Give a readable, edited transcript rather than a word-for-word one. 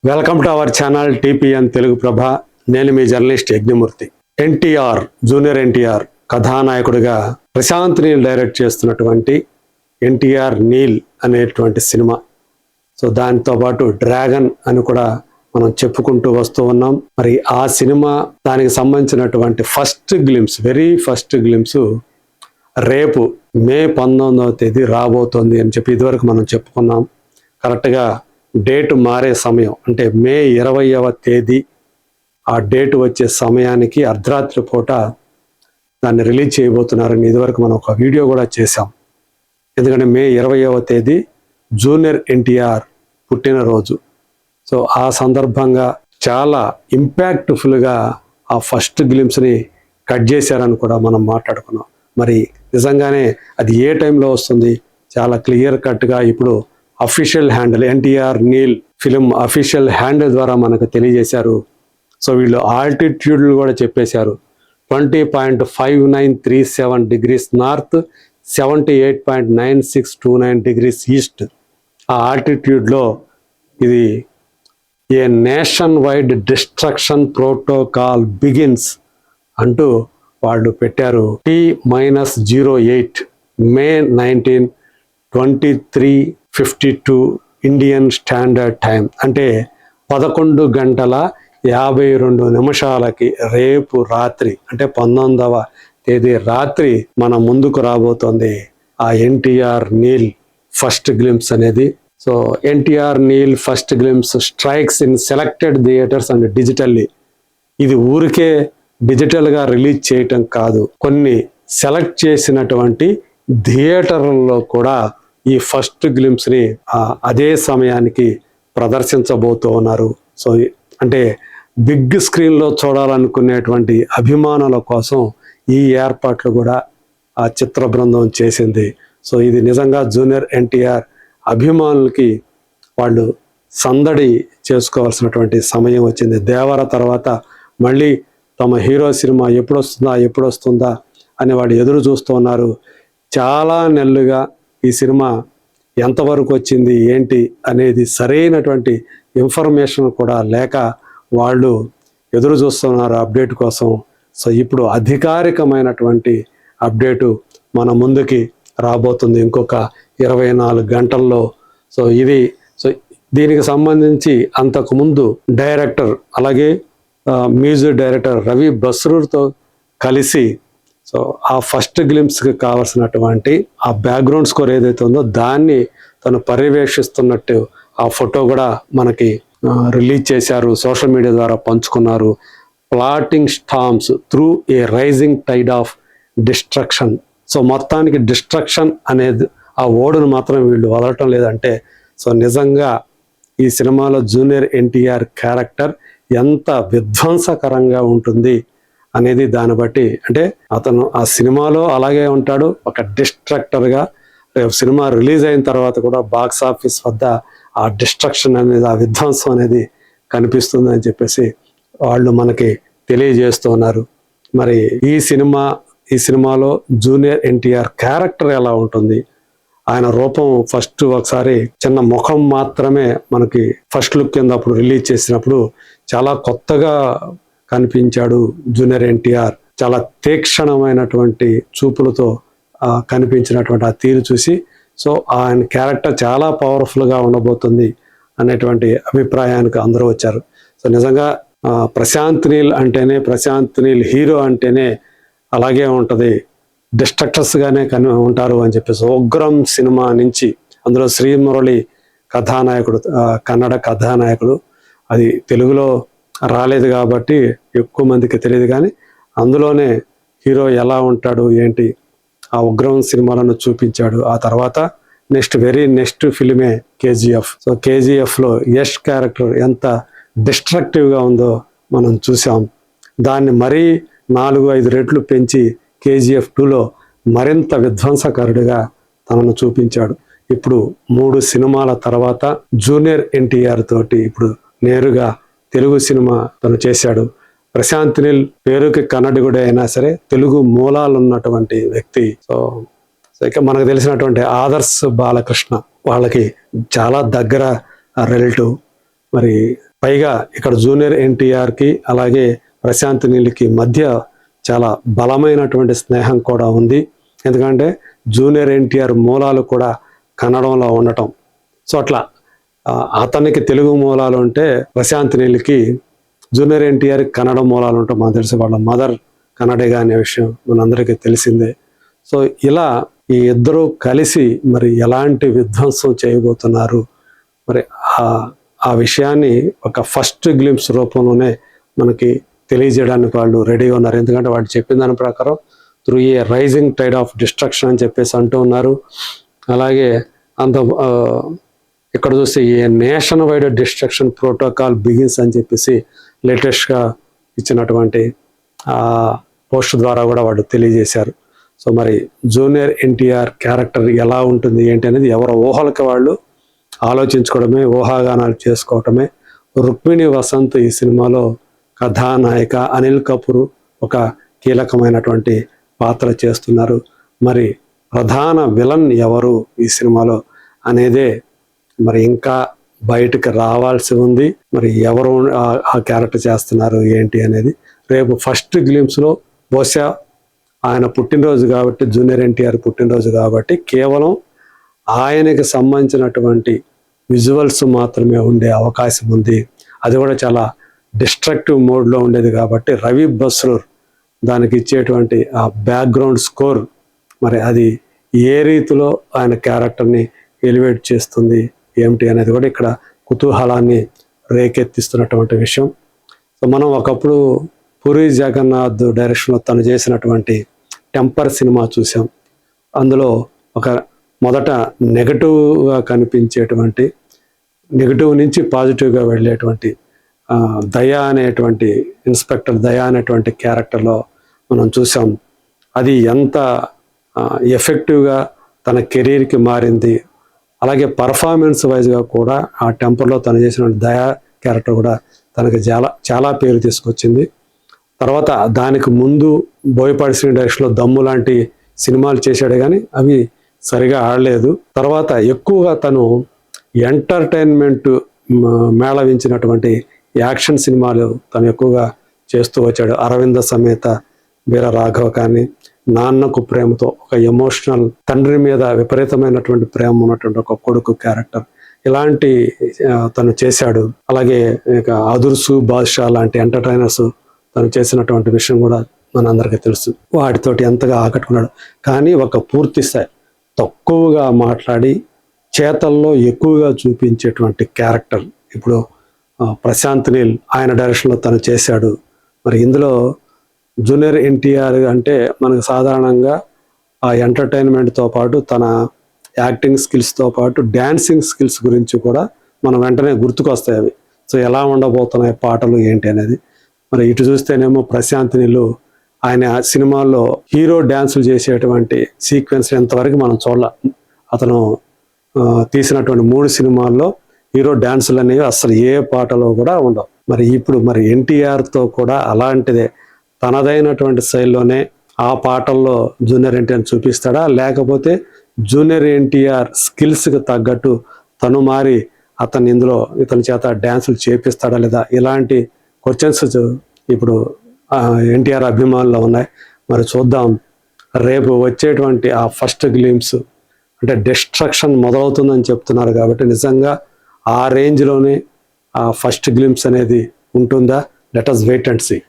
Welcome to our channel TPN Telugu Prabha. నేను మీ journalist Yagnamurthy. NTR, junior NTR కథానాయకుడిగా ప్రశాంత్ నీల్ డైరెక్ట్ చేస్తున్నటువంటి ఎన్టీఆర్ నీల్ అనేటువంటి సినిమా. సో దానితో పాటు డ్రాగన్ అని కూడా మనం చెప్పుకుంటూ వస్తూ ఉన్నాం. మరి ఆ సినిమా దానికి సంబంధించినటువంటి వెరీ ఫస్ట్ గ్లిమ్స్ రేపు మే 19వ తేదీ రాబోతోంది అని చెప్పి ఇదివరకు మనం చెప్పుకున్నాం. కరెక్ట్గా డేట్ మారే సమయం అంటే మే 20వ తేదీ ఆ డేట్ వచ్చే సమయానికి అర్ధరాత్రి పూట దాన్ని రిలీజ్ చేయబోతున్నారని ఇదివరకు మనం ఒక వీడియో కూడా చేశాం. ఎందుకంటే మే 20వ తేదీ జూనియర్ ఎన్టీఆర్ పుట్టినరోజు. సో ఆ సందర్భంగా చాలా ఇంపాక్ట్ఫుల్గా ఆ ఫస్ట్ గ్లిమ్స్ని కట్ చేశారని కూడా మనం మాట్లాడుకున్నాం. మరి నిజంగానే అది ఏ టైంలో వస్తుంది చాలా క్లియర్ కట్గా ఇప్పుడు official handle NTR Neel film official handle ద్వారా మనకు తెలియజేశారు. సో వీళ్ళు ఆల్టిట్యూడ్లు కూడా చెప్పేశారు. 20.5937 degrees నార్త్, 78.9629 degrees ఈస్ట్. ఆ ఆల్టిట్యూడ్లో ఇది ఏ nationwide destruction protocol begins అంటూ వాళ్ళు పెట్టారు. T-08 మే 19, 23:52 ఇండియన్ స్టాండర్డ్ టైం అంటే 11:52 రేపు రాత్రి అంటే 19వ తేదీ రాత్రి మన ముందుకు రాబోతోంది ఆ ఎన్టీఆర్ నీల్ ఫస్ట్ గ్లిమ్స్ అనేది. So NTR Neel first glimpse strikes in selected theatres and digitally. ఇది ఊరికే డిజిటల్గా రిలీజ్ చేయటం కాదు, కొన్ని సెలెక్ట్ చేసినటువంటి థియేటర్లలో కూడా ఈ ఫస్ట్ గ్లిమ్స్ని అదే సమయానికి ప్రదర్శించబోతూ ఉన్నారు. సో అంటే బిగ్ స్క్రీన్లో చూడాలనుకునేటువంటి అభిమానుల కోసం ఈ ఏర్పాట్లు కూడా ఆ చిత్ర బృందం చేసింది. సో ఇది నిజంగా జూనియర్ ఎన్టీఆర్ అభిమానులకి వాళ్ళు సందడి చేసుకోవాల్సినటువంటి సమయం వచ్చింది. దేవర తర్వాత మళ్ళీ తమ హీరో సినిమా ఎప్పుడు వస్తుందా అని వాళ్ళు ఎదురు చూస్తూ ఉన్నారు. చాలా నెలలుగా ఈ సినిమా ఎంతవరకు వచ్చింది ఏంటి అనేది సరైనటువంటి ఇన్ఫర్మేషన్ కూడా లేక వాళ్ళు ఎదురు చూస్తున్నారు అప్డేట్ కోసం. సో ఇప్పుడు అధికారికమైనటువంటి అప్డేటు మన ముందుకి రాబోతుంది ఇంకొక 24 గంటల్లో. సో దీనికి సంబంధించి అంతకుముందు డైరెక్టర్ అలాగే మ్యూజిక్ డైరెక్టర్ రవి బస్రూర్తో కలిసి సో ఆ ఫస్ట్ గ్లిమ్స్కి కావాల్సినటువంటి ఆ బ్యాక్గ్రౌండ్ స్కోర్ ఏదైతే ఉందో దాన్ని తను పర్యవేక్షిస్తున్నట్టు ఆ ఫోటో కూడా మనకి రిలీజ్ చేశారు, సోషల్ మీడియా ద్వారా పంచుకున్నారు. Plotting storms through a rising tide of destruction. So మొత్తానికి డిస్ట్రక్షన్ అనేది ఆ ఓడును మాత్రం వీళ్ళు వదలటం లేదంటే సో నిజంగా ఈ సినిమాలో జూనియర్ ఎన్టీఆర్ క్యారెక్టర్ ఎంత విధ్వంసకరంగా ఉంటుంది అనేది దాన్ని బట్టి అంటే అతను ఆ సినిమాలో అలాగే ఉంటాడు, ఒక డిస్ట్రక్టర్గా. రేపు సినిమా రిలీజ్ అయిన తర్వాత కూడా బాక్స్ ఆఫీస్ వద్ద ఆ డిస్ట్రక్షన్ అనేది ఆ విధ్వంసం అనేది కనిపిస్తుంది అని చెప్పేసి వాళ్ళు మనకి తెలియజేస్తూ ఉన్నారు. మరి ఈ సినిమాలో జూనియర్ ఎన్టీఆర్ క్యారెక్టర్ ఎలా ఉంటుంది, ఆయన రూపం ఫస్ట్ ఒకసారి చిన్న ముఖం మాత్రమే మనకి ఫస్ట్ లుక్ కింద అప్పుడు రిలీజ్ చేసినప్పుడు చాలా కొత్తగా కనిపించాడు జూనియర్ ఎన్టీఆర్. చాలా తీక్షణమైనటువంటి చూపులతో కనిపించినటువంటి ఆ తీరు చూసి సో ఆయన క్యారెక్టర్ చాలా పవర్ఫుల్గా ఉండబోతుంది అనేటువంటి అభిప్రాయానికి అందరూ వచ్చారు. సో నిజంగా ప్రశాంత్ నీల్ హీరో అంటేనే అలాగే ఉంటుంది, డిస్ట్రక్టర్స్గానే ఉంటారు అని చెప్పేసి ఉగ్రం సినిమా నుంచి అందులో శ్రీమురళి కథానాయకుడు, కన్నడ కథానాయకుడు. అది తెలుగులో రాలేదు కాబట్టి ఎక్కువ మందికి తెలియదు, కానీ అందులోనే హీరో ఎలా ఉంటాడు ఏంటి ఆ ఉగ్రం సినిమాలను చూపించాడు. ఆ తర్వాత నెక్స్ట్ ఫిలిమే కేజీఎఫ్. సో కేజీఎఫ్లో యష్ క్యారెక్టర్ ఎంత డిస్ట్రక్టివ్గా ఉందో మనం చూసాం. దాన్ని మరీ 4-5 రెట్లు పెంచి కేజీఎఫ్ 2లో మరింత విధ్వంసకరుడిగా తనను చూపించాడు. ఇప్పుడు 3 సినిమాల తర్వాత జూనియర్ ఎన్టీఆర్ తోటి ఇప్పుడు నేరుగా తెలుగు సినిమా తను చేశాడు. ప్రశాంత్ నీల్ పేరుకి కన్నడిగుడే అయినా సరే తెలుగు మూలాలు ఉన్నటువంటి వ్యక్తి. సో ఇక మనకు తెలిసినటువంటి ఆదర్శ్ బాలకృష్ణ వాళ్ళకి చాలా దగ్గర రిలేటివ్. మరి పైగా ఇక్కడ జూనియర్ ఎన్టీఆర్కి అలాగే ప్రశాంత్ నీల్కి మధ్య చాలా బలమైనటువంటి స్నేహం కూడా ఉంది. ఎందుకంటే జూనియర్ ఎన్టీఆర్ మూలాలు కూడా కన్నడంలో ఉండటం. సో అట్లా అతనికి తెలుగు మూలాలు ఉంటే ప్రశాంత్ నీల్కి జూనియర్ ఎన్టీఆర్ కన్నడ మూలాలు ఉంటాం. మనకు తెలిసి వాళ్ళ మదర్ కన్నడగా అనే విషయం మనందరికీ తెలిసిందే. సో ఇలా ఈ ఇద్దరు కలిసి మరి ఎలాంటి విధ్వంసం చేయబోతున్నారు మరి ఆ విషయాన్ని ఒక ఫస్ట్ గ్లింప్స్ రూపంలోనే మనకి తెలియజేయడానికి వాళ్ళు రెడీగా ఉన్నారు. ఎందుకంటే వాళ్ళు చెప్పిన దాని ప్రకారం through a rising tide of destruction అని చెప్పేసి అంటూ ఉన్నారు. అలాగే అంత ఇక్కడ చూస్తే a nationwide destruction protocol begins అని చెప్పేసి లేటెస్ట్గా ఇచ్చినటువంటి పోస్ట్ ద్వారా కూడా వాళ్ళు తెలియజేశారు. సో మరి జూనియర్ ఎన్టీఆర్ క్యారెక్టర్ ఎలా ఉంటుంది ఏంటి అనేది ఎవరి ఊహలకి వాళ్ళు ఆలోచించుకోవడమే, ఊహాగానాలు చేసుకోవటమే. రుక్మిణి వసంత్ ఈ సినిమాలో కథానాయిక, అనిల్ కపూర్ ఒక కీలకమైనటువంటి పాత్ర చేస్తున్నారు. మరి ప్రధాన విలన్ ఎవరు ఈ సినిమాలో అనేదే మరి ఇంకా బయటకు రావాల్సి ఉంది. మరి ఎవరు ఆ క్యారెక్టర్ చేస్తున్నారు ఏంటి అనేది రేపు ఫస్ట్ గ్లింప్స్లో బహుశా ఆయన పుట్టినరోజు కాబట్టి, జూనియర్ ఎన్టీఆర్ పుట్టినరోజు కాబట్టి కేవలం ఆయనకి సంబంధించినటువంటి విజువల్స్ మాత్రమే ఉండే అవకాశం ఉంది. అది కూడా చాలా డిస్ట్రక్టివ్ మోడ్లో ఉండేది కాబట్టి రవి బస్రూర్ దానికి ఇచ్చేటువంటి ఆ బ్యాక్గ్రౌండ్ స్కోర్ మరి అది ఏ రీతిలో ఆయన క్యారెక్టర్ని ఎలివేట్ చేస్తుంది ఏమిటి అనేది కూడా ఇక్కడ కుతూహలాన్ని రేకెత్తిస్తున్నటువంటి విషయం. సో మనం ఒకప్పుడు పూరి జగన్నాథ్ డైరెక్షన్లో తను చేసినటువంటి టెంపర్ సినిమా చూసాం. అందులో ఒక మొదట నెగటివ్గా కనిపించేటువంటి, నెగటివ్ నుంచి పాజిటివ్గా వెళ్ళేటువంటి దయా అనేటువంటి ఇన్స్పెక్టర్ దయా అనేటువంటి క్యారెక్టర్లో మనం చూసాం. అది ఎంత ఎఫెక్టివ్గా తన కెరీర్కి మారింది. అలాగే పర్ఫార్మెన్స్ వైజ్గా కూడా ఆ టెంపర్లో తను చేసిన దయా క్యారెక్టర్ కూడా తనకి చాలా పేరు తీసుకొచ్చింది. తర్వాత దానికి ముందు బోయపాటి శ్రీ డైరెక్షన్లో దమ్ము లాంటి సినిమాలు చేశాడు కానీ అవి సరిగా ఆడలేదు. తర్వాత ఎక్కువగా తను ఎంటర్టైన్మెంట్ మేళవించినటువంటి యాక్షన్ సినిమాలు తను ఎక్కువగా చేస్తూ వచ్చాడు. అరవింద సమేత వీర రాఘవ కానీ, నాన్నకు ప్రేమతో ఒక ఎమోషనల్ తండ్రి మీద విపరీతమైనటువంటి ప్రేమ ఉన్నటువంటి ఒక కొడుకు క్యారెక్టర్, ఇలాంటి తను చేశాడు. అలాగే ఇక అదుర్సు, బాద్షా లాంటి ఎంటర్టైనర్స్ తను చేసినటువంటి విషయం కూడా మనందరికీ తెలుసు. వాటితోటి ఎంతగా ఆకట్టుకున్నాడు. కానీ ఒక పూర్తి స్థాయి తక్కువగా మాట్లాడి చేతల్లో ఎక్కువగా చూపించేటువంటి క్యారెక్టర్ ఇప్పుడు ప్రశాంత్ నీల్ ఆయన డైరెక్షన్లో తను చేశాడు. మరి ఇందులో జూనియర్ ఎన్టీఆర్ అంటే మనకు సాధారణంగా ఆ ఎంటర్టైన్మెంట్తో పాటు తన యాక్టింగ్ స్కిల్స్తో పాటు డ్యాన్సింగ్ స్కిల్స్ గురించి కూడా మనం వెంటనే గుర్తుకొస్తాయి అవి. సో ఎలా ఉండబోతున్నాయి పాటలు ఏంటి అనేది. మరి ఇటు చూస్తేనేమో ప్రశాంత్ నీల్ ఆయన సినిమాల్లో హీరో డ్యాన్సులు చేసేటువంటి సీక్వెన్స్ ఎంతవరకు మనం చూడాల. అతను తీసినటువంటి 3 సినిమాల్లో హీరో డ్యాన్సులు అనేవి అసలు ఏ పాటలో కూడా ఉండవు. మరి ఇప్పుడు మరి ఎన్టీఆర్తో కూడా అలాంటిదే తనదైనటువంటి శైలిలోనే ఆ పాటల్లో జూనియర్ ఎన్టీఆర్ చూపిస్తాడా, లేకపోతే జూనియర్ ఎన్టీఆర్ స్కిల్స్కి తగ్గట్టు తను మారి ఇతని చేత డ్యాన్సులు చేపిస్తాడా లేదా, ఇలాంటి క్వశ్చన్స్ ఇప్పుడు ఎన్టీఆర్ అభిమానులు ఉన్నాయి. మరి చూద్దాం రేపు వచ్చేటువంటి ఆ ఫస్ట్ గ్లింప్స్ అంటే డిస్ట్రక్షన్ మొదలవుతుందని చెప్తున్నారు కాబట్టి నిజంగా ఆ రేంజ్లోనే ఆ ఫస్ట్ గ్లింప్స్ అనేది ఉంటుందా? Let us wait and see.